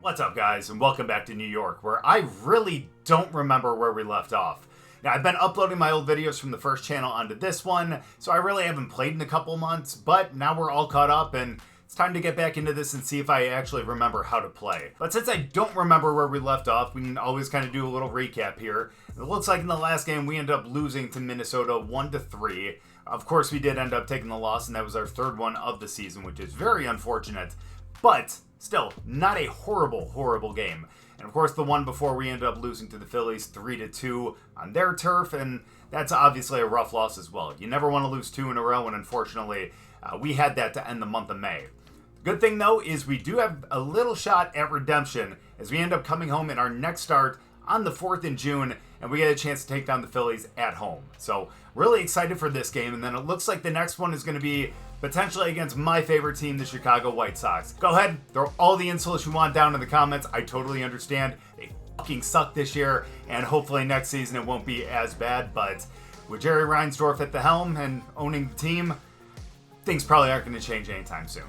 What's up, guys, and welcome back to New York, where I really don't remember where we left off. Now, I've been uploading my old videos from the first channel onto this one, so I really haven't played in a couple months, but now we're all caught up, and it's time to get back into this and see if I actually remember how to play. But since I don't remember where we left off, we can always kind of do a little recap here. It looks like in the last game, we ended up losing to Minnesota 1-3. Of course, we did end up taking the loss, and that was our third one of the season, which is very unfortunate, but still, not a horrible game. And of course, the one before we ended up losing to the Phillies 3-2 on their turf, and that's obviously a rough loss as well. You never want to lose two in a row, and unfortunately, we had that to end the month of May. Good thing, though, is we do have a little shot at redemption as we end up coming home in our next start on the 4th in June, and we get a chance to take down the Phillies at home. So, really excited for this game, and then it looks like the next one is going to be potentially against my favorite team, the Chicago White Sox. Go ahead, throw all the insults you want down in the comments. I totally understand. They fucking suck this year, and hopefully next season it won't be as bad, but with Jerry Reinsdorf at the helm and owning the team, things probably aren't going to change anytime soon.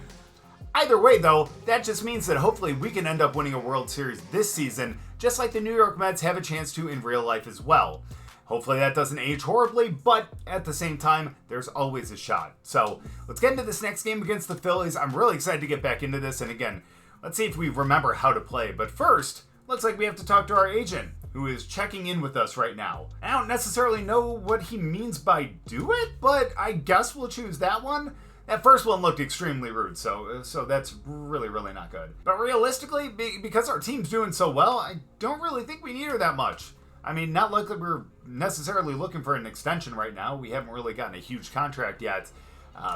Either way, though, that just means that hopefully we can end up winning a World Series this season, just like the New York Mets have a chance to in real life as well. Hopefully that doesn't age horribly, but at the same time, there's always a shot. So let's get into this next game against the Phillies. I'm really excited to get back into this, and again, let's see if we remember how to play. But first, looks like we have to talk to our agent, who is checking in with us right now. I don't necessarily know what he means by do it, but I guess we'll choose that one. That first one looked extremely rude, so that's really not good. But realistically, because our team's doing so well, I don't really think we need her that much. I mean, not like we're necessarily looking for an extension right now. We haven't really gotten a huge contract yet.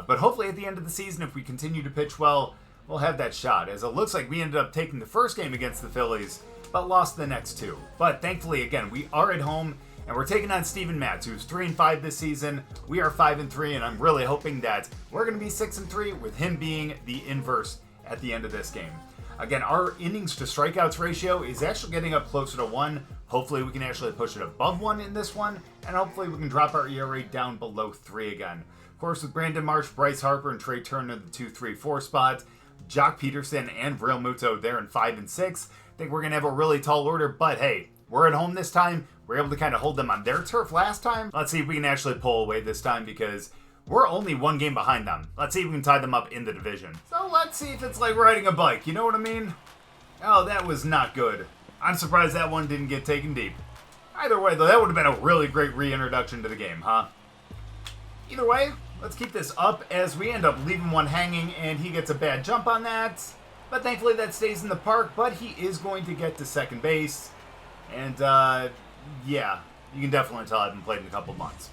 But hopefully at the end of the season, if we continue to pitch well, we'll have that shot. As it looks like we ended up taking the first game against the Phillies, but lost the next two. But thankfully, again, we are at home, and we're taking on Steven Matz, who's 3-5 this season. We are 5-3, and I'm really hoping that we're going to be 6-3, with him being the inverse at the end of this game. Again, our innings to strikeouts ratio is actually getting up closer to 1. Hopefully we can actually push it above 1 in this one, and hopefully we can drop our ERA down below 3 again. Of course, with Brandon Marsh, Bryce Harper, and Trey Turner in the 2, 3, 4 spot, Jock Peterson and Real Muto there in 5 and 6. I think we're going to have a really tall order, but hey, we're at home this time. We're able to kind of hold them on their turf last time. Let's see if we can actually pull away this time, because we're only one game behind them. Let's see if we can tie them up in the division. So let's see if it's like riding a bike, you know what I mean? Oh, that was not good. I'm surprised that one didn't get taken deep. Either way, though, that would have been a really great reintroduction to the game, huh? Either way, let's keep this up as we end up leaving one hanging, and he gets a bad jump on that. But thankfully that stays in the park, but he is going to get to second base. And, yeah, you can definitely tell I haven't played in a couple months.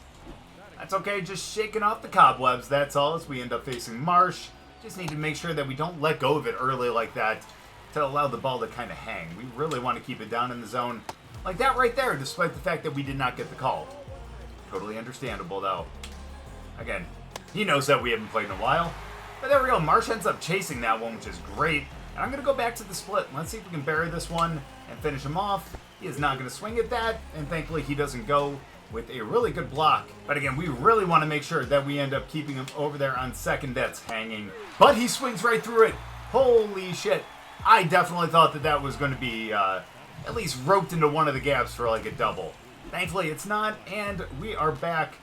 That's okay, just shaking off the cobwebs, that's all, as we end up facing Marsh. Just need to make sure that we don't let go of it early like that to allow the ball to kind of hang. We really want to keep it down in the zone like that right there, despite the fact that we did not get the call. Totally understandable, though. Again, he knows that we haven't played in a while. But there we go, Marsh ends up chasing that one, which is great. And I'm going to go back to the split. Let's see if we can bury this one and finish him off. He is not going to swing at that, and thankfully he doesn't go with a really good block. But again, we really want to make sure that we end up keeping him over there on second that's hanging. But he swings right through it. Holy shit. I definitely thought that that was going to be at least roped into one of the gaps for like a double. Thankfully it's not, and we are back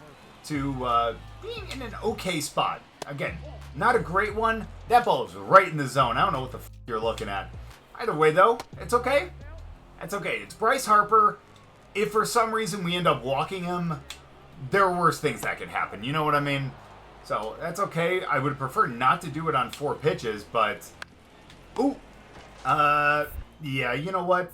to being in an okay spot. Again, not a great one. That ball is right in the zone. I don't know what the f*** you're looking at. Either way, though, it's okay. It's okay. It's Bryce Harper. If for some reason we end up walking him, there are worse things that could happen. You know what I mean? So that's okay. I would prefer not to do it on 4 pitches, but... Ooh. Yeah, you know what?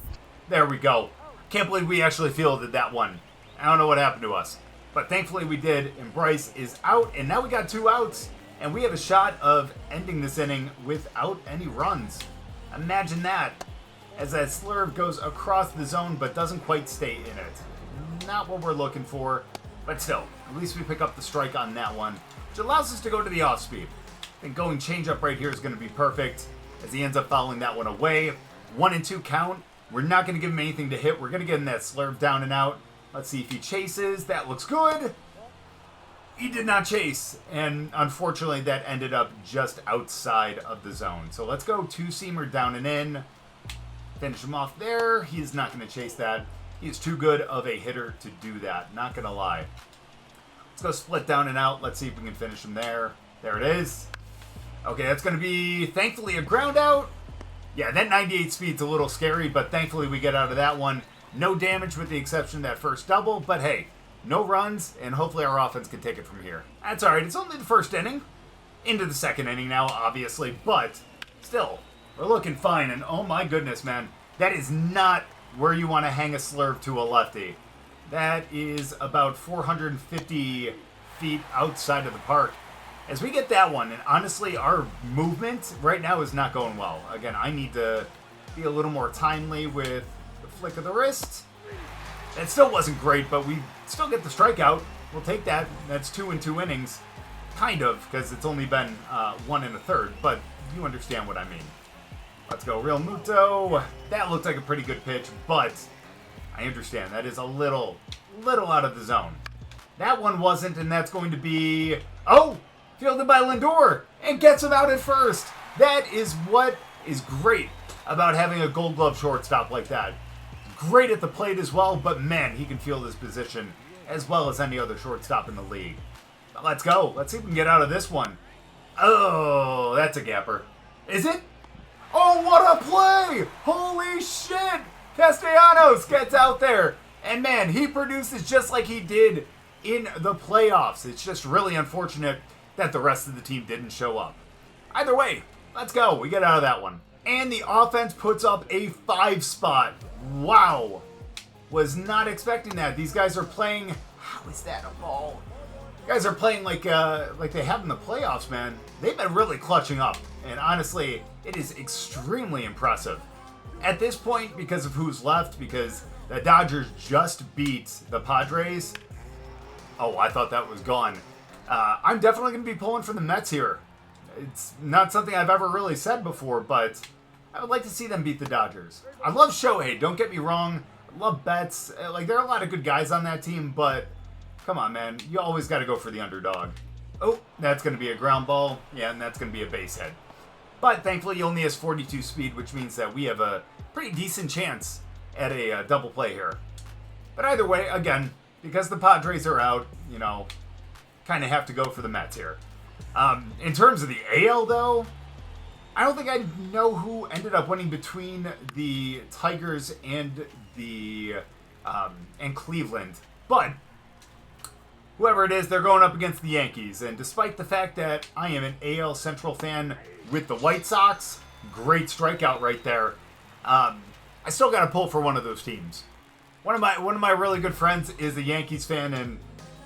There we go. Can't believe we actually fielded that one. I don't know what happened to us. But thankfully we did, and Bryce is out, and now we got 2 outs, and we have a shot of ending this inning without any runs. Imagine that, as that slurve goes across the zone but doesn't quite stay in it. Not what we're looking for, but still, at least we pick up the strike on that one, which allows us to go to the off-speed. I think going changeup right here is going to be perfect, as he ends up fouling that one away. 1-2 count. We're not going to give him anything to hit. We're going to get him that slurve down and out. Let's see if he chases. That looks good. He did not chase, and unfortunately that ended up just outside of the zone. So let's go 2-seamer down and in. Finish him off there. He's not going to chase that. He's too good of a hitter to do that. Not going to lie. Let's go split down and out. Let's see if we can finish him there. There it is. Okay, that's going to be, thankfully, a ground out. Yeah, that 98 speed's a little scary, but thankfully we get out of that one. No damage with the exception of that first double, but hey, no runs, and hopefully our offense can take it from here. That's all right. It's only the first inning. Into the second inning now, obviously, but still, we're looking fine. And oh my goodness, man, that is not where you want to hang a slurve to a lefty. That is about 450 feet outside of the park. As we get that one, and honestly, our movement right now is not going well. Again, I need to be a little more timely with the flick of the wrist. That still wasn't great, but we still get the strikeout. We'll take that. That's 2 in 2 innings. Kind of, because it's only been 1 1/3, but you understand what I mean. Let's go, Real Muto. That looked like a pretty good pitch, but I understand. That is a little out of the zone. That one wasn't, and that's going to be... Oh! Fielded by Lindor, and gets him out at first. That is what is great about having a Gold Glove shortstop like that. Great at the plate as well, but man, he can field his position as well as any other shortstop in the league. Let's go. Let's see if we can get out of this one. Oh, that's a gapper. Is it? Oh, what a play! Holy shit! Castellanos gets out there. And man, he produces just like he did in the playoffs. It's just really unfortunate that the rest of the team didn't show up. Either way, let's go. We get out of that one. And the offense puts up a 5 spot. Wow. Was not expecting that. These guys are playing... How is that a ball? Guys are playing like they have in the playoffs, man. They've been really clutching up. And honestly, it is extremely impressive. At this point, because of who's left, because the Dodgers just beat the Padres. Oh, I thought that was gone. I'm definitely going to be pulling for the Mets here. It's not something I've ever really said before, but I would like to see them beat the Dodgers. I love Shohei, don't get me wrong. I love Betts. Like, there are a lot of good guys on that team, but... Come on, man. You always got to go for the underdog. Oh, that's going to be a ground ball. Yeah, and that's going to be a base hit. But thankfully, he only has 42 speed, which means that we have a pretty decent chance at a double play here. But either way, again, because the Padres are out, you know, kind of have to go for the Mets here. In terms of the AL, though, I don't think I know who ended up winning between the Tigers and the and Cleveland. But... whoever it is, they're going up against the Yankees. And despite the fact that I am an AL Central fan with the White Sox, great strikeout right there, I still got to pull for one of those teams. One of my really good friends is a Yankees fan, and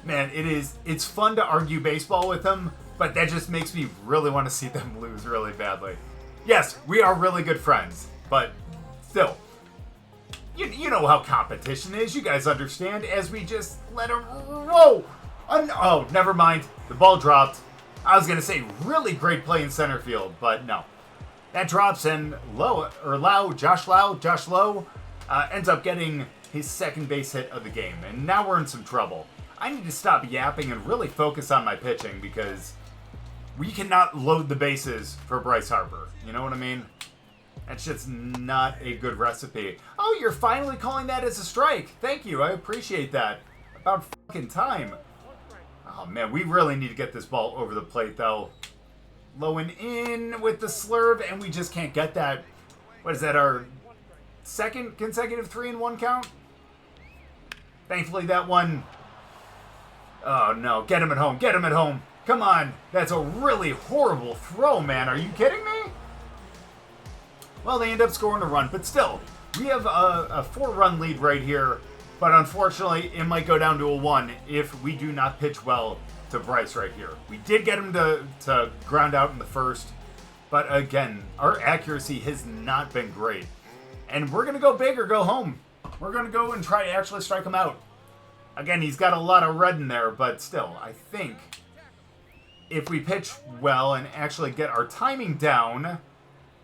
man, it's fun to argue baseball with him, but that just makes me really want to see them lose really badly. Yes, we are really good friends, but still. You know how competition is. You guys understand as we just let him... Whoa! Oh, never mind. The ball dropped. I was going to say really great play in center field, but no. That drops and Josh Lowe ends up getting his second base hit of the game. And now we're in some trouble. I need to stop yapping and really focus on my pitching because we cannot load the bases for Bryce Harper. You know what I mean? That's just not a good recipe. Oh, you're finally calling that as a strike. Thank you. I appreciate that. About fucking time. Oh, man. We really need to get this ball over the plate, though. Low and in with the slurve, and we just can't get that. What is that, our second consecutive 3-1 count? Thankfully, that one... Oh, no. Get him at home. Get him at home. Come on. That's a really horrible throw, man. Are you kidding me? Well, they end up scoring a run, but still, we have a 4-run lead right here, but unfortunately, it might go down to a 1 if we do not pitch well to Bryce right here. We did get him to ground out in the first, but again, our accuracy has not been great. And we're going to go big or go home. We're going to go and try to actually strike him out. Again, he's got a lot of red in there, but still, I think if we pitch well and actually get our timing down...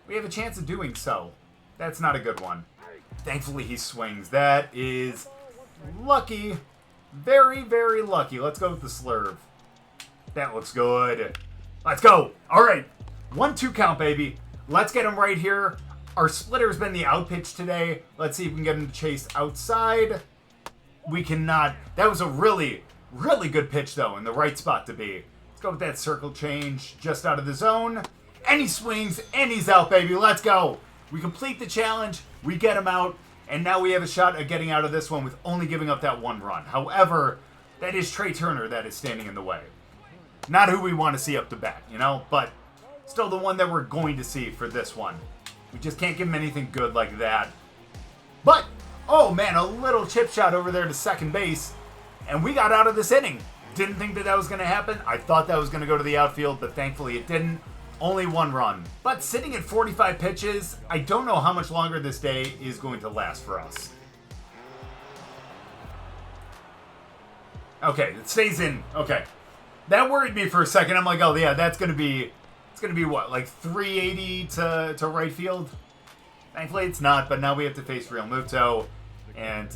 we have a chance of doing so. That's not a good one. Thankfully, he swings. That is lucky. Very, very lucky. Let's go with the slurve. That looks good. Let's go. All right. 1-2 count, baby. Let's get him right here. Our splitter's been the out pitch today. Let's see if we can get him to chase outside. We cannot. That was a really, really good pitch, though, in the right spot to be. Let's go with that circle change just out of the zone. And he swings, and he's out, baby. Let's go. We complete the challenge. We get him out. And now we have a shot at getting out of this one with only giving up that one run. However, that is Trey Turner that is standing in the way. Not who we want to see up the bat, you know? But still the one that we're going to see for this one. We just can't give him anything good like that. But, oh man, a little chip shot over there to second base. And we got out of this inning. Didn't think that was going to happen. I thought that was going to go to the outfield, but thankfully it didn't. Only one run. But sitting at 45 pitches, I don't know how much longer this day is going to last for us. Okay, it stays in. Okay. That worried me for a second. I'm like, oh yeah, that's going to be... It's going to be what, like 380 to right field? Thankfully it's not, but now we have to face Real Muto. And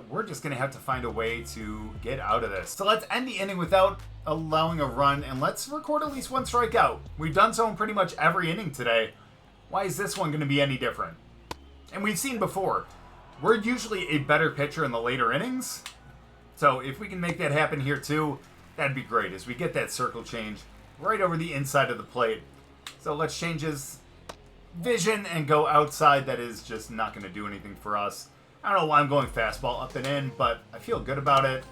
we're just going to have to find a way to get out of this. So let's end the inning without allowing a run, and let's record at least one strikeout. We've done so in pretty much every inning today. Why is this one going to be any different? And we've seen before, we're usually a better pitcher in the later innings. So if we can make that happen here too, that'd be great as we get that circle change right over the inside of the plate. So let's change his vision and go outside. That is just not going to do anything for us. I don't know why I'm going fastball up and in, but I feel good about it.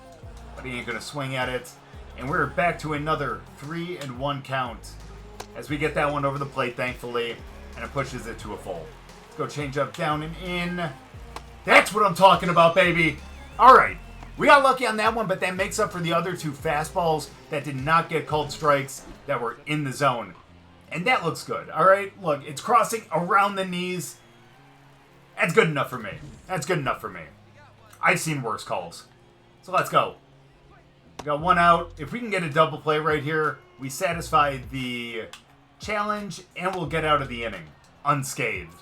But he ain't going to swing at it. And we're back to another 3-1 count as we get that one over the plate, thankfully, and it pushes it to a full. Let's go change up down and in. That's what I'm talking about, baby. All right. We got lucky on that one, but that makes up for the other two fastballs that did not get called strikes that were in the zone. And that looks good. All right. Look, it's crossing around the knees. That's good enough for me. That's good enough for me. I've seen worse calls. So let's go. We got one out. If we can get a double play right here, we satisfy the challenge and we'll get out of the inning unscathed.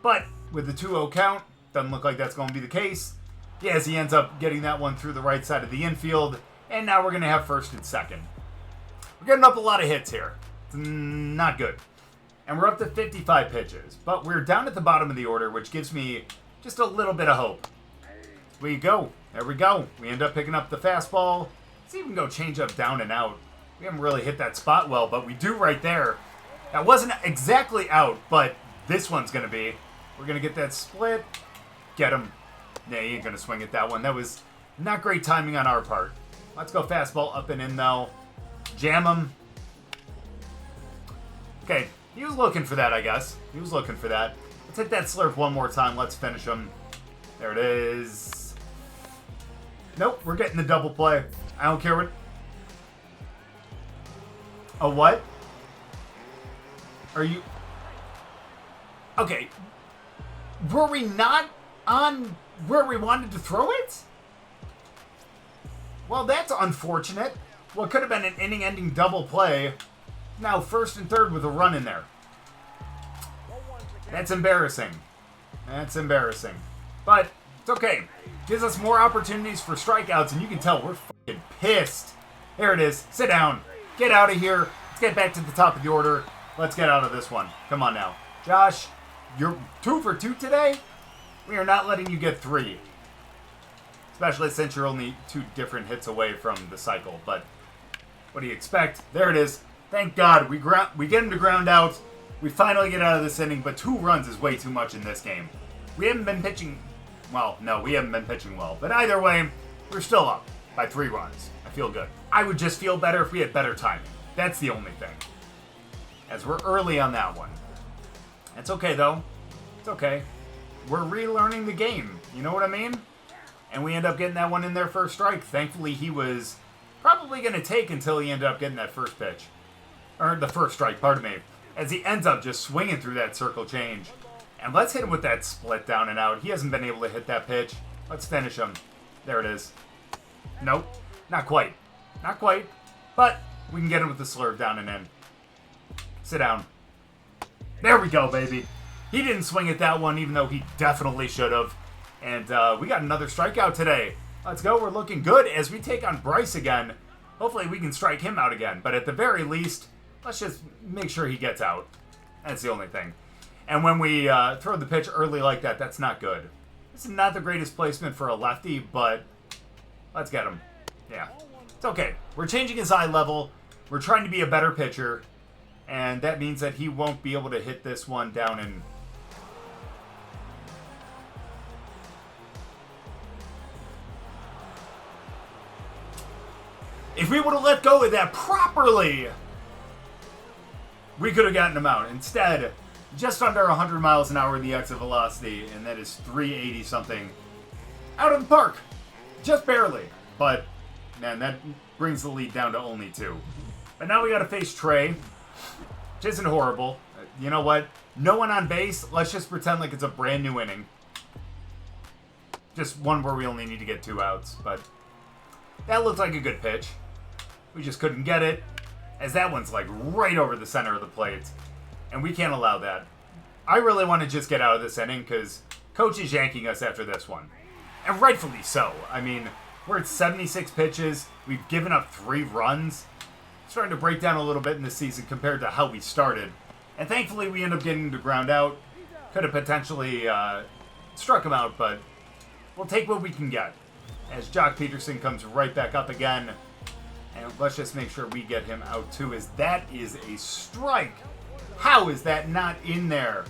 But with the 2-0 count, doesn't look like that's going to be the case. Yes, he ends up getting that one through the right side of the infield. And now we're going to have first and second. We're getting up a lot of hits here. It's not good. And we're up to 55 pitches. But we're down at the bottom of the order, which gives me just a little bit of hope. There we go. There we go. We end up picking up the fastball. Let's even go change up down and out. We haven't really hit that spot well, but we do right there. That wasn't exactly out, but this one's going to be. We're going to get that split. Get him. Nah, he ain't going to swing at that one. That was not great timing on our part. Let's go fastball up and in, though. Jam him. Okay, he was looking for that, I guess. He was looking for that. Let's hit that slurp one more time. Let's finish him. There it is. Nope, we're getting the double play. I don't care what... A what? Are you... Okay. Were we not on where we wanted to throw it? Well, that's unfortunate. What could have been an inning-ending double play. Now first and third with a run in there. That's embarrassing. That's embarrassing. But it's okay. Gives us more opportunities for strikeouts, and you can tell we're fucking pissed. There it is. Sit down. Get out of here. Let's get back to the top of the order. Let's get out of this one. Come on now. Josh, you're 2 for 2 today? We are not letting you get 3. Especially since you're only 2 different hits away from the cycle. But what do you expect? There it is. Thank God. We get him to ground out. We finally get out of this inning, but 2 runs is way too much in this game. We haven't been pitching... Well, no, we haven't been pitching well. But either way, we're still up by 3 runs. I feel good. I would just feel better if we had better timing. That's the only thing. As we're early on that one. It's okay, though. It's okay. We're relearning the game. You know what I mean? And we end up getting that one in there first strike. Thankfully, he was probably going to take until he ended up getting that first pitch. Or the first strike, pardon me. As he ends up just swinging through that circle change. And let's hit him with that split down and out. He hasn't been able to hit that pitch. Let's finish him. There it is. Nope. Not quite. Not quite. But we can get him with the slurve down and in. Sit down. There we go, baby. He didn't swing at that one, even though he definitely should have. And we got another strikeout today. Let's go. We're looking good as we take on Bryce again. Hopefully we can strike him out again. But at the very least, let's just make sure he gets out. That's the only thing. And when we throw the pitch early like that, that's not good. This is not the greatest placement for a lefty, but let's get him. Yeah, it's okay. We're changing his eye level. We're trying to be a better pitcher. And that means that he won't be able to hit this one down in... If we would have let go of that properly, we could have gotten him out. Instead, just under 100 miles an hour in the exit velocity, and that is 380 something. Out of the park. Just barely. But, man, that brings the lead down to only 2. But now we got to face Trey, which isn't horrible. You know what? No one on base. Let's just pretend like it's a brand new inning. Just one where we only need to get 2 outs. But that looked like a good pitch. We just couldn't get it, as that one's like right over the center of the plate. And we can't allow that. I really want to just get out of this inning because Coach is yanking us after this one. And rightfully so. I mean, we're at 76 pitches. We've given up 3 runs. Starting to break down a little bit in the season compared to how we started. And thankfully we end up getting the ground out. Could have potentially struck him out, but we'll take what we can get. As Jock Peterson comes right back up again. And let's just make sure we get him out too, as that is a strike. How is that not in there?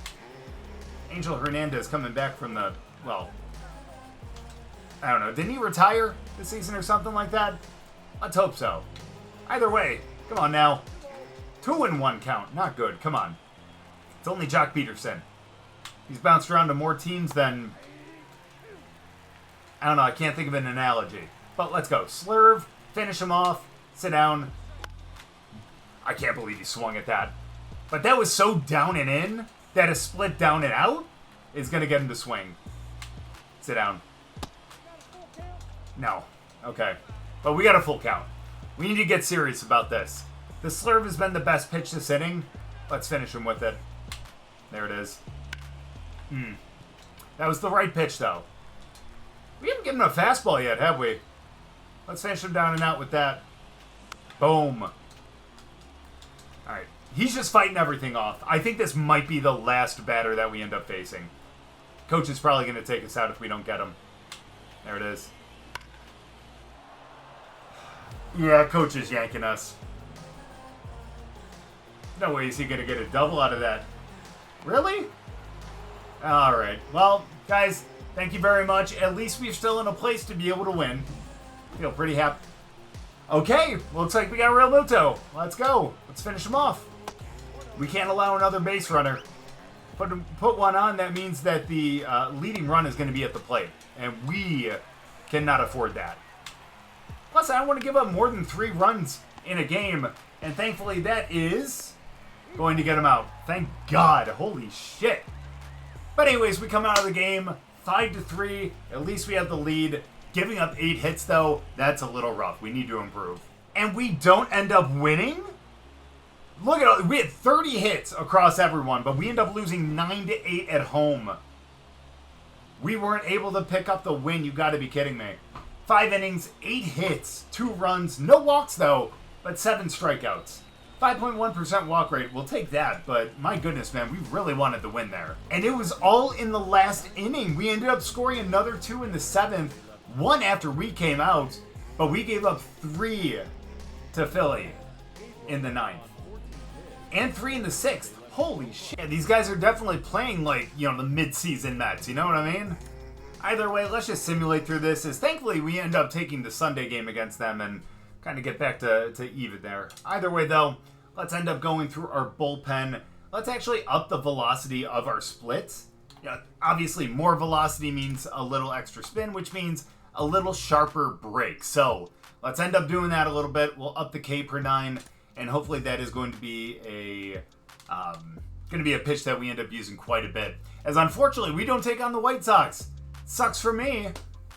Angel Hernandez coming back from the, well, I don't know. Didn't he retire this season or something like that? Let's hope so. Either way, come on now. 2-1 count. Not good. Come on. It's only Jock Peterson. He's bounced around to more teams than... I don't know. I can't think of an analogy. But let's go. Slurve. Finish him off. Sit down. I can't believe he swung at that. But that was so down and in that a split down and out is going to get him to swing. Sit down. No. Okay. But we got a full count. We need to get serious about this. The slurve has been the best pitch this inning. Let's finish him with it. There it is. That was the right pitch, though. We haven't given him a fastball yet, have we? Let's finish him down and out with that. Boom. Alright. He's just fighting everything off. I think this might be the last batter that we end up facing. Coach is probably going to take us out if we don't get him. There it is. Yeah, Coach is yanking us. No way is he going to get a double out of that. Really? Alright. Well, guys, thank you very much. At least we're still in a place to be able to win. Feel pretty happy. Okay, looks like we got Real Muto. Let's go. Let's finish him off. We can't allow another base runner. Put one on, that means that the leading run is going to be at the plate. And we cannot afford that. Plus, I don't want to give up more than 3 runs in a game. And thankfully, that is going to get him out. Thank God. Holy shit. But anyways, we come out of the game 5-3. At least we have the lead. Giving up 8 hits, though, that's a little rough. We need to improve. And we don't end up winning? Look at all, we had 30 hits across everyone, but we end up losing 9-8 at home. We weren't able to pick up the win. You got to be kidding me. 5 innings, 8 hits, 2 runs, no walks, though, but 7 strikeouts. 5.1% walk rate, we'll take that, but my goodness, man, we really wanted the win there. And it was all in the last inning. We ended up scoring another 2 in the 7th. 1 after we came out, but we gave up 3 to Philly in the 9th. And 3 in the 6th. Holy shit. These guys are definitely playing like, you know, the mid-season Mets. You know what I mean? Either way, let's just simulate through this. As thankfully, we end up taking the Sunday game against them and kind of get back to even there. Either way, though, let's end up going through our bullpen. Let's actually up the velocity of our splits. You know, obviously, more velocity means a little extra spin, which means a little sharper break. So let's end up doing that a little bit. We'll up the K per 9, and hopefully that is going to be a pitch that we end up using quite a bit. As unfortunately, we don't take on the White Sox. Sucks for me.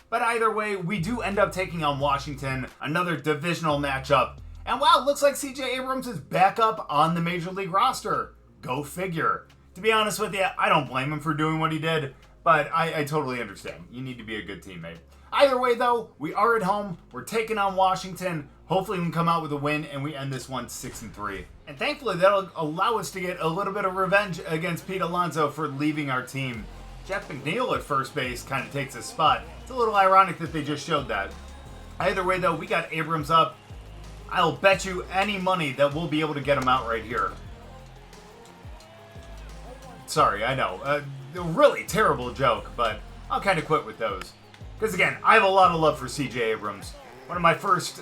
But either way, we do end up taking on Washington, another divisional matchup. And wow, looks like CJ Abrams is back up on the Major League roster. Go figure. To be honest with you, I don't blame him for doing what he did, but I totally understand. You need to be a good teammate. Either way, though, we are at home. We're taking on Washington. Hopefully we can come out with a win and we end this one 6-3. And thankfully that'll allow us to get a little bit of revenge against Pete Alonso for leaving our team. Jeff McNeil at first base kind of takes his spot. It's a little ironic that they just showed that. Either way though, we got Abrams up. I'll bet you any money that we'll be able to get him out right here. Sorry, I know. A really terrible joke, but I'll kind of quit with those. Because again, I have a lot of love for CJ Abrams. One of my first,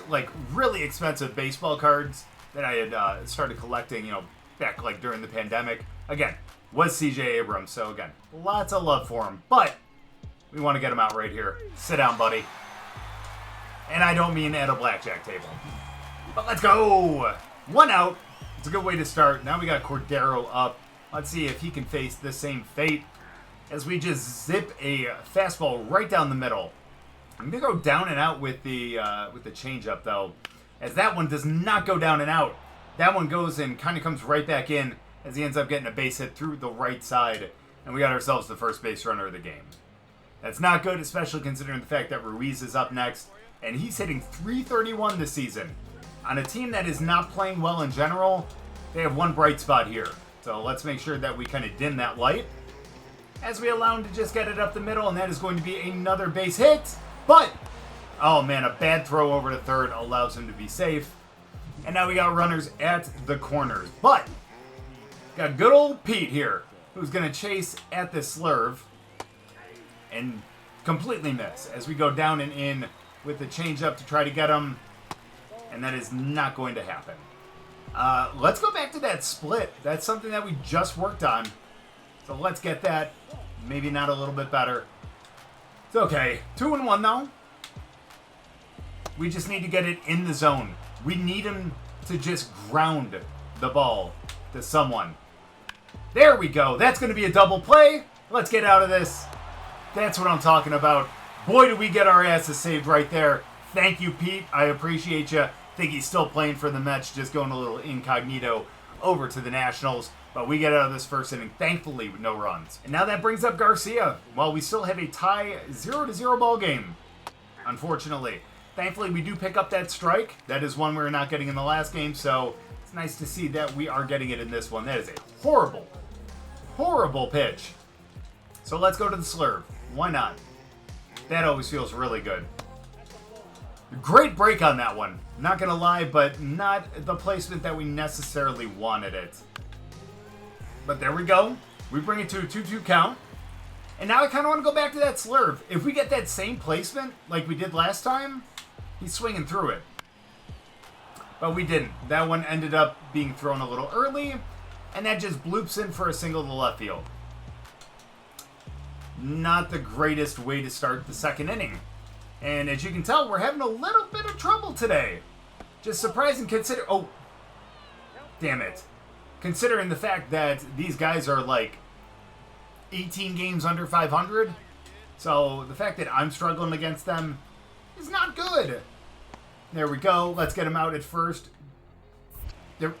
really expensive baseball cards that I had started collecting, back, during the pandemic, again, was CJ Abrams. So, again, lots of love for him. But we want to get him out right here. Sit down, buddy. And I don't mean at a blackjack table. But let's go! 1 out. It's a good way to start. Now we got Cordero up. Let's see if he can face the same fate as we just zip a fastball right down the middle. I'm going to go down and out with the changeup, though, as that one does not go down and out. That one goes and kind of comes right back in as he ends up getting a base hit through the right side, and we got ourselves the first base runner of the game. That's not good, especially considering the fact that Ruiz is up next, and he's hitting .331 this season. On a team that is not playing well in general, they have one bright spot here. So let's make sure that we kind of dim that light as we allow him to just get it up the middle, and that is going to be another base hit. But, oh man, a bad throw over to third allows him to be safe. And now we got runners at the corners. But, got good old Pete here, who's going to chase at this slurve and completely miss as we go down and in with the changeup to try to get him. And that is not going to happen. Let's go back to that split. That's something that we just worked on. So let's get that. Maybe not a little bit better. It's okay. 2-1 though. We just need to get it in the zone. We need him to just ground the ball to someone. There we go. That's going to be a double play. Let's get out of this. That's what I'm talking about. Boy, do we get our asses saved right there. Thank you, Pete. I appreciate you. Think he's still playing for the Mets, just going a little incognito over to the Nationals. But we get out of this first inning, thankfully, with no runs. And now that brings up Garcia. While we still have a tie 0-0 ball game, unfortunately. Thankfully, we do pick up that strike. That is one we were not getting in the last game, so it's nice to see that we are getting it in this one. That is a horrible, horrible pitch. So let's go to the slurve. Why not? That always feels really good. Great break on that one. Not going to lie, but not the placement that we necessarily wanted it. But there we go. We bring it to a 2-2 count. And now I kind of want to go back to that slurve. If we get that same placement like we did last time, he's swinging through it. But we didn't. That one ended up being thrown a little early, and that just bloops in for a single to left field. Not the greatest way to start the second inning. And as you can tell, we're having a little bit of trouble today. Just surprising consider... Oh, damn it. Considering the fact that these guys are 18 games under 500. So the fact that I'm struggling against them is not good. There we go. Let's get him out at first. There.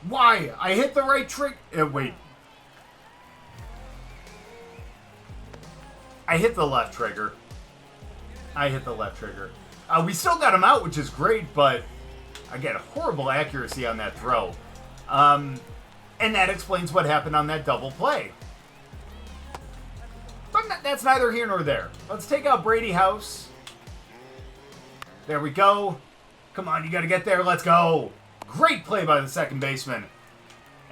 Why? I hit the right trick. Wait. I hit the left trigger. We still got him out, which is great, but again, horrible accuracy on that throw. And that explains what happened on that double play. But that's neither here nor there. Let's take out Brady House. There we go. Come on, you got to get there. Let's go. Great play by the second baseman.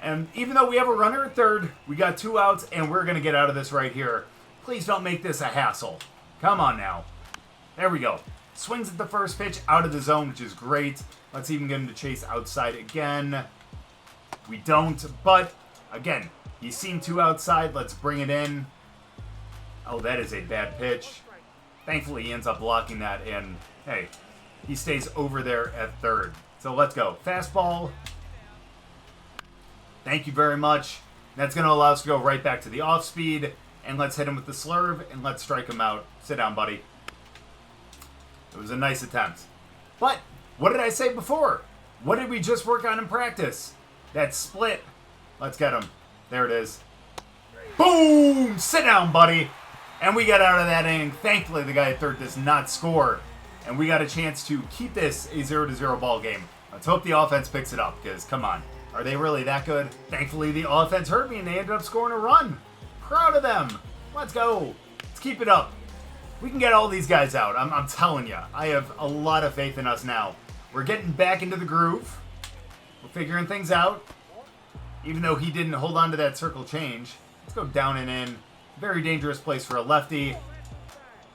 And even though we have a runner at third, we got 2 outs, and we're going to get out of this right here. Please don't make this a hassle. Come on now. There we go. Swings at the first pitch out of the zone, which is great. Let's even get him to chase outside again. We don't, but again, he's seen 2 outside. Let's bring it in. Oh, that is a bad pitch. Thankfully, he ends up blocking that, and hey, he stays over there at third. So let's go. Fastball. Thank you very much. That's going to allow us to go right back to the off speed, and let's hit him with the slurve, and let's strike him out. Sit down, buddy. It was a nice attempt. But, what did I say before? What did we just work on in practice? That split. Let's get him. There it is. Boom! Sit down, buddy. And we get out of that inning. Thankfully, the guy at third does not score. and we got a chance to keep this a 0-0 ball game. Let's hope the offense picks it up, because come on, are they really that good? Thankfully, the offense hurt me, and they ended up scoring a run. Proud of them. Let's go. Let's keep it up. We can get all these guys out. I'm telling you, I have a lot of faith in us now. We're getting back into the groove. We're figuring things out. Even though he didn't hold on to that circle change. Let's go down and in. Very dangerous place for a lefty.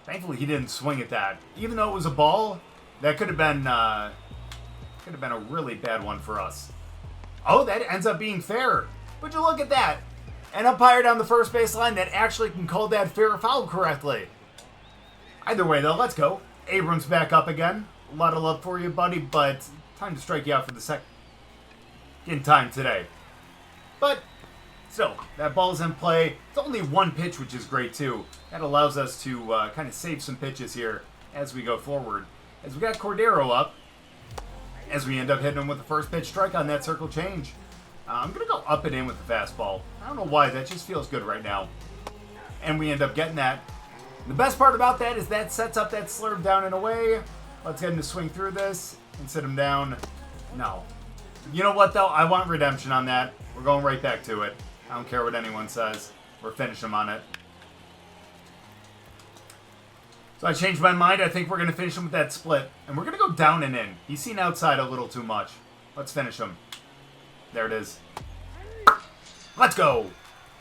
Thankfully, he didn't swing at that. Even though it was a ball, that could have been a really bad one for us. Oh, that ends up being fair. Would you look at that? An umpire down the first baseline that actually can call that fair or foul correctly. Either way, though, let's go. Abrams back up again. A lot of love for you, buddy, but time to strike you out for the second time today. But still, that ball's in play. It's only one pitch, which is great, too. That allows us to kind of save some pitches here as we go forward. As we got Cordero up, as we end up hitting him with the first pitch strike on that circle change. I'm going to go up and in with the fastball. I don't know why, that just feels good right now. And we end up getting that. The best part about that is that sets up that slurve down and away. Let's get him to swing through this and sit him down. No. You know what, though? I want redemption on that. We're going right back to it. I don't care what anyone says. We're finishing him on it. So I changed my mind. I think we're going to finish him with that split. And we're going to go down and in. He's seen outside a little too much. Let's finish him. There it is. Let's go.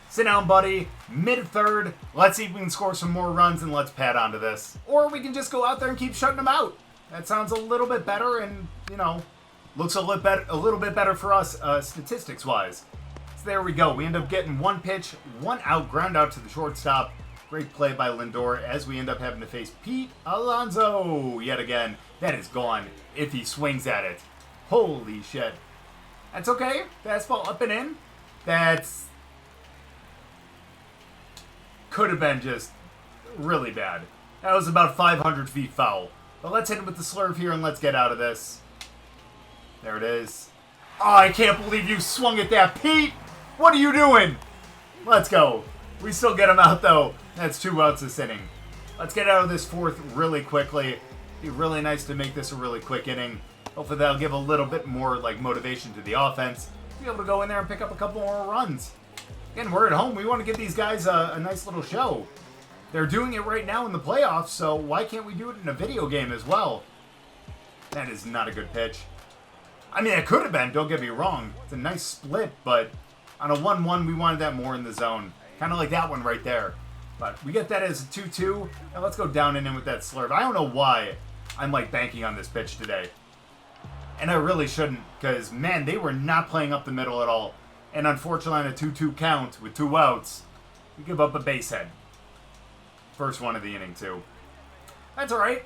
Sit down, buddy. Mid-third. Let's see if we can score some more runs and let's pad onto this. Or we can just go out there and keep shutting them out. That sounds a little bit better and, you know, looks a little bit better for us statistics-wise. So there we go. We end up getting one pitch, one out, ground out to the shortstop. Great play by Lindor as we end up having to face Pete Alonso yet again. That is gone if he swings at it. Holy shit. That's okay. Fastball up and in. That's could have been just really bad. That was about 500 feet foul. But let's hit him with the slurve here and let's get out of this. There it is. Oh, I can't believe you swung at that, Pete! What are you doing? Let's go. We still get him out, though. That's 2 outs this inning. Let's get out of this fourth really quickly. It'd be really nice to make this a really quick inning. Hopefully that'll give a little bit more motivation to the offense. Be able to go in there and pick up a couple more runs. Again, we're at home. We want to give these guys a nice little show. They're doing it right now in the playoffs, so why can't we do it in a video game as well? That is not a good pitch. I mean, it could have been, don't get me wrong. It's a nice split, but on a 1-1, we wanted that more in the zone. Kind of like that one right there. But we get that as a 2-2. Now let's go down and in with that slurve. I don't know why I'm banking on this pitch today. And I really shouldn't, because, man, they were not playing up the middle at all. And unfortunately, on a 2-2 count with 2 outs, we give up a base hit. First one of the inning, too. That's all right.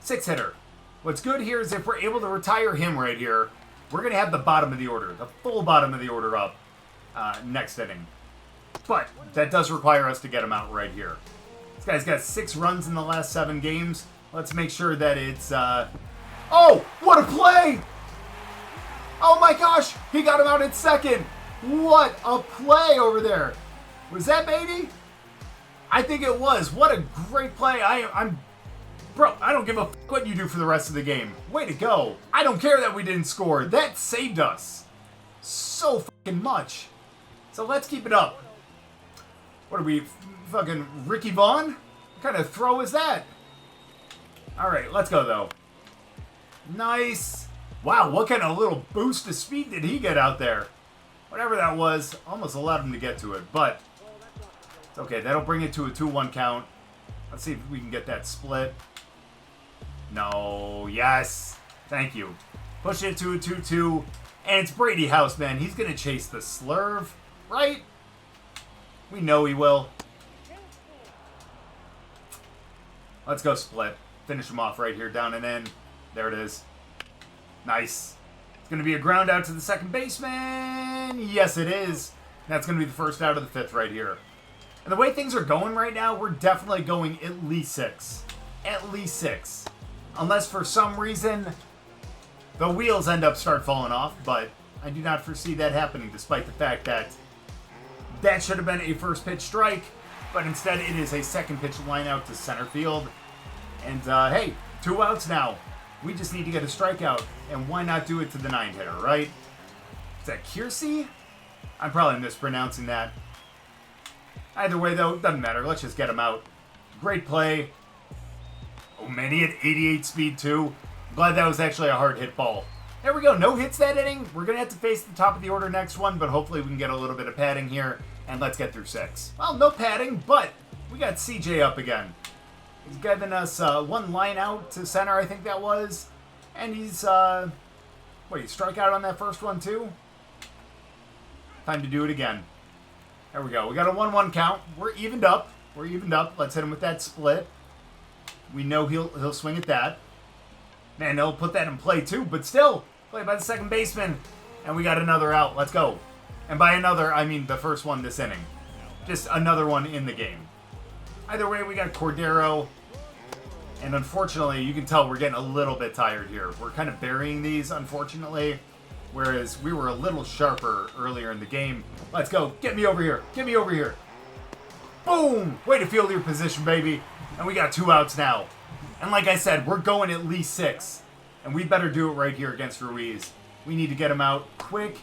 6-hitter. What's good here is if we're able to retire him right here, we're going to have the bottom of the order, the full bottom of the order up next inning. But that does require us to get him out right here. This guy's got 6 runs in the last 7 games. Let's make sure that it's... Oh, what a play! Oh my gosh, he got him out at second. What a play over there. Was that Beatty? I think it was. What a great play. Bro, I don't give a f*** what you do for the rest of the game. Way to go. I don't care that we didn't score. That saved us so fucking much. So let's keep it up. What are we, fucking Ricky Vaughn? What kind of throw is that? All right, let's go, though. Nice. Wow, what kind of little boost of speed did he get out there? Whatever that was, almost allowed him to get to it, but it's okay. That'll bring it to a 2-1 count. Let's see if we can get that split. No, yes. Thank you. Push it to a 2-2, and it's Brady House, man. He's going to chase the slurve, right? We know he will. Let's go split. Finish him off right here, down and in. There it is. Nice. It's going to be a ground out to the second baseman. Yes, it is. That's going to be the first out of the 5th right here. And the way things are going right now, we're definitely going at least 6. At least 6. Unless for some reason the wheels start falling off, but I do not foresee that happening despite the fact that that should have been a first pitch strike, but instead it is a second pitch line out to center field. And hey, 2 outs now. We just need to get a strikeout. And why not do it to the 9-hitter, right? Is that Kiersey? I'm probably mispronouncing that. Either way, though, doesn't matter. Let's just get him out. Great play. Oh, man, he had 88 speed, too. Glad that was actually a hard hit ball. There we go. No hits that inning. We're going to have to face the top of the order next one, but hopefully we can get a little bit of padding here, and let's get through 6. Well, no padding, but we got CJ up again. He's given us one line out to center, I think that was. And he's, he struck out on that first one, too? Time to do it again. There we go. We got a 1-1 count. We're evened up. Let's hit him with that split. We know he'll swing at that. Man, they'll put that in play too, but still, play by the second baseman. And we got another out. Let's go. And by another, I mean the first one this inning. Just another one in the game. Either way, we got Cordero. And unfortunately, you can tell we're getting a little bit tired here. We're kind of burying these, unfortunately. Whereas we were a little sharper earlier in the game. Let's go. Get me over here. Get me over here. Boom! Way to field your position, baby. And we got 2 outs now. And like I said, we're going at least 6. And we better do it right here against Ruiz. We need to get him out quick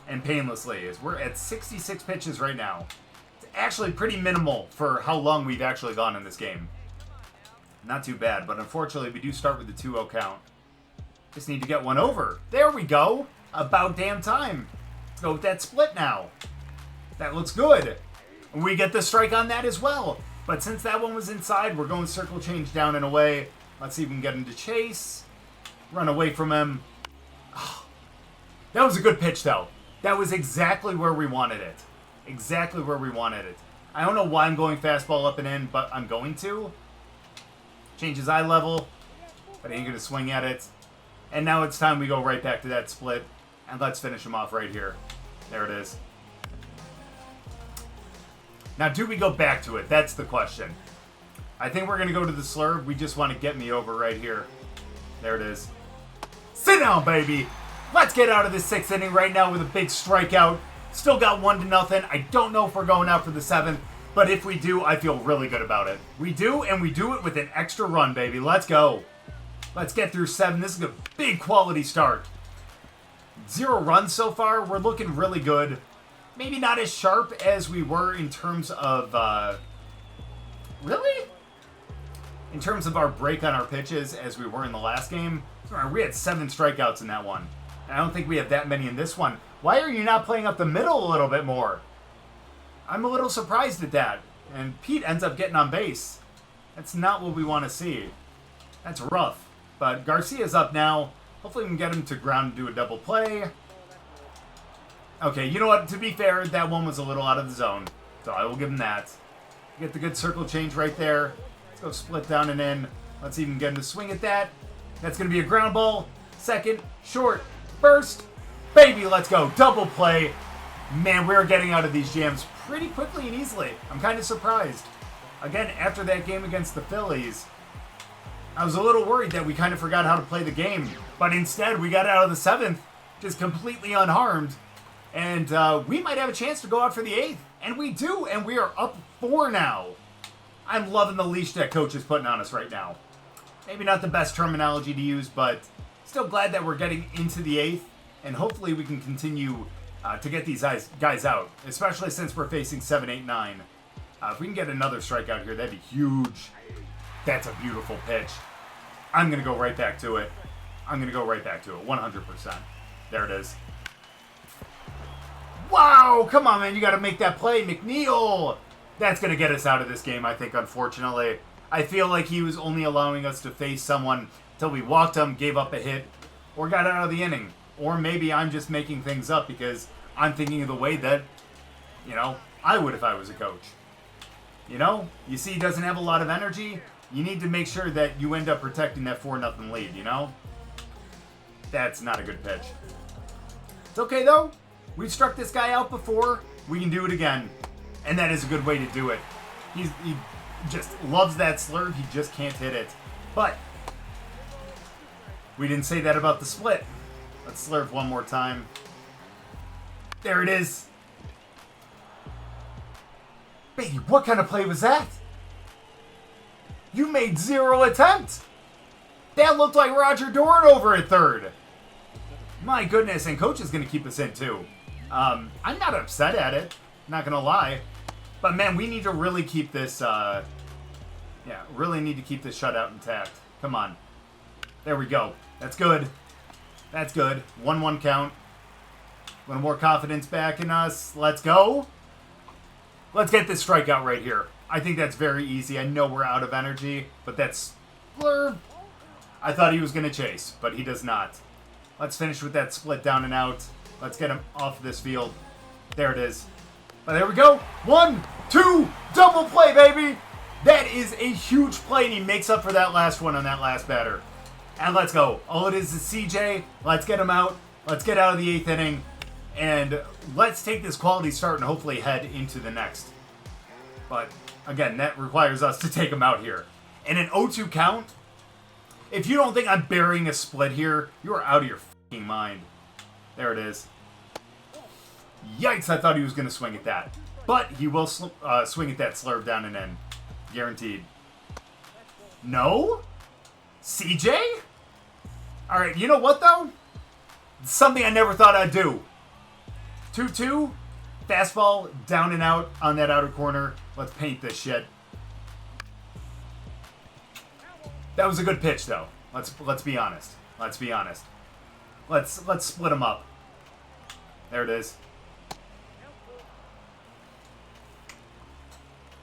and painlessly. As we're at 66 pitches right now. It's actually pretty minimal for how long we've actually gone in this game. Not too bad, but unfortunately we do start with the 2-0 count. Just need to get one over. There we go. About damn time. Let's go with that split now. That looks good. And we get the strike on that as well. But since that one was inside, we're going circle change down and away. Let's see if we can get him to chase. Run away from him. Oh, that was a good pitch, though. That was exactly where we wanted it. Exactly where we wanted it. I don't know why I'm going fastball up and in, but I'm going to. Change his eye level. But I ain't going to swing at it. And now it's time we go right back to that split. And let's finish him off right here. There it is. Now, do we go back to it? That's the question. I think we're going to go to the slurve. We just want to get me over right here. There it is. Sit down, baby. Let's get out of this 6th inning right now with a big strikeout. Still got 1-0. I don't know if we're going out for the 7th. But if we do, I feel really good about it. We do, and we do it with an extra run, baby. Let's go. Let's get through 7. This is a big quality start. 0 runs so far. We're looking really good. Maybe not as sharp as we were in terms of, really? In terms of our break on our pitches as we were in the last game. We had 7 strikeouts in that one. I don't think we have that many in this one. Why are you not playing up the middle a little bit more? I'm a little surprised at that. And Pete ends up getting on base. That's not what we want to see. That's rough. But Garcia's up now. Hopefully we can get him to ground and do a double play. Okay, you know what? To be fair, that one was a little out of the zone. So I will give him that. Get the good circle change right there. Let's go split down and in. Let's even get him to swing at that. That's going to be a ground ball. Second, short, first. Baby, let's go. Double play. Man, we're getting out of these jams pretty quickly and easily. I'm kind of surprised. Again, after that game against the Phillies, I was a little worried that we kind of forgot how to play the game. But instead, we got out of the 7th just completely unharmed. And we might have a chance to go out for the 8th. And we do, and we are up 4 now. I'm loving the leash that coach is putting on us right now. Maybe not the best terminology to use, but still glad that we're getting into the 8th. And hopefully we can continue to get these guys out, especially since we're facing 7, 8, 9. If we can get another strikeout here, that'd be huge. That's a beautiful pitch. I'm going to go right back to it. 100%. There it is. Wow, come on, man. You got to make that play, McNeil. That's going to get us out of this game, I think, unfortunately. I feel like he was only allowing us to face someone until we walked him, gave up a hit, or got out of the inning. Or maybe I'm just making things up because I'm thinking of the way that, I would if I was a coach. You see he doesn't have a lot of energy. You need to make sure that you end up protecting that 4-0 lead, That's not a good pitch. It's okay, though. We've struck this guy out before. We can do it again. And that is a good way to do it. He just loves that slurve. He just can't hit it. But we didn't say that about the split. Let's slurve one more time. There it is. Baby, what kind of play was that? You made 0 attempts. That looked like Roger Dorn over at third. My goodness, and coach is going to keep us in too. I'm not upset at it, not going to lie. But man, we need to really keep this, really need to keep this shutout intact. Come on. There we go. That's good. That's good. 1-1 count. A little more confidence back in us. Let's go. Let's get this strikeout right here. I think that's very easy. I know we're out of energy, but that's blurb. I thought he was going to chase, but he does not. Let's finish with that split down and out. Let's get him off of this field. There it is. But there we go. 1, 2, double play, baby. That is a huge play, and he makes up for that last one on that last batter. And let's go. All it is CJ. Let's get him out. Let's get out of the 8th inning. And let's take this quality start and hopefully head into the next. But, again, that requires us to take him out here. And an 0-2 count, if you don't think I'm burying a split here, you are out of your f***ing mind. There it is. Yikes, I thought he was going to swing at that. But he will swing at that slurve down and in. Guaranteed. No? CJ? Alright, you know what, though? It's something I never thought I'd do. 2-2. Fastball down and out on that outer corner. Let's paint this shit. That was a good pitch, though. Let's be honest. Let's be honest. Let's split them up. There it is.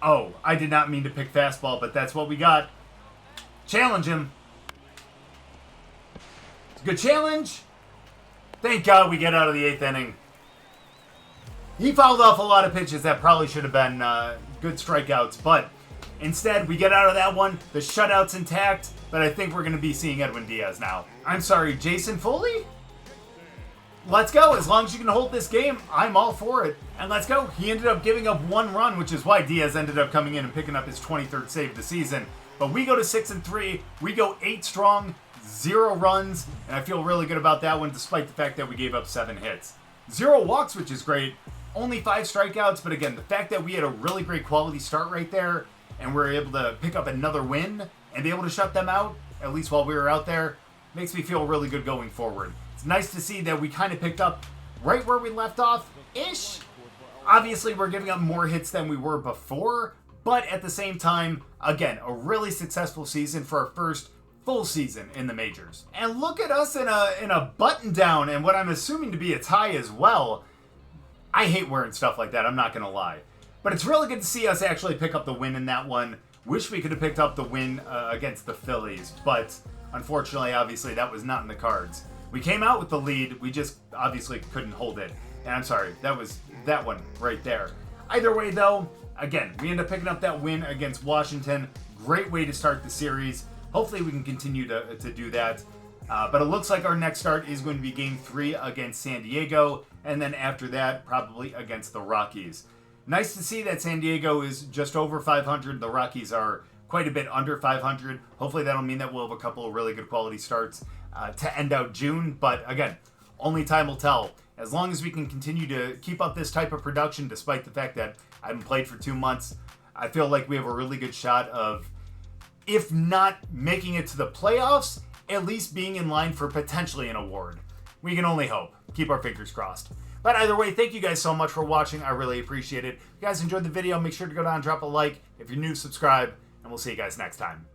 Oh, I did not mean to pick fastball, but that's what we got. Challenge him. It's a good challenge. Thank God we get out of the 8th inning. He fouled off a lot of pitches that probably should have been good strikeouts, but instead we get out of that one. The shutout's intact, but I think we're going to be seeing Edwin Diaz now. I'm sorry, Jason Foley? Let's go. As long as you can hold this game, I'm all for it. And let's go. He ended up giving up 1 run, which is why Diaz ended up coming in and picking up his 23rd save of the season. But we go to 6-3. We go 8 strong, 0 runs, and I feel really good about that one, despite the fact that we gave up 7 hits. 0 walks, which is great. Only 5 strikeouts, but again, the fact that we had a really great quality start right there, and we're able to pick up another win and be able to shut them out, at least while we were out there, makes me feel really good going forward. It's nice to see that we kind of picked up right where we left off-ish. Obviously, we're giving up more hits than we were before, but at the same time, again, a really successful season for our first full season in the majors. And look at us in a button down and what I'm assuming to be a tie as well. I hate wearing stuff like that, I'm not going to lie. But it's really good to see us actually pick up the win in that one. Wish we could have picked up the win against the Phillies, but unfortunately, obviously, that was not in the cards. We came out with the lead, we just obviously couldn't hold it. And I'm sorry, that was that one right there. Either way, though, again, we end up picking up that win against Washington. Great way to start the series. Hopefully we can continue to do that. But it looks like our next start is going to be Game 3 against San Diego, and then after that, probably against the Rockies. Nice to see that San Diego is just over 500. The Rockies are quite a bit under 500. Hopefully that'll mean that we'll have a couple of really good quality starts to end out June. But again, only time will tell. As long as we can continue to keep up this type of production, despite the fact that I haven't played for 2 months, I feel like we have a really good shot of, if not making it to the playoffs, at least being in line for potentially an award. We can only hope. Keep our fingers crossed. But either way, thank you guys so much for watching. I really appreciate it. If you guys enjoyed the video, make sure to go down and drop a like. If you're new, subscribe, and we'll see you guys next time.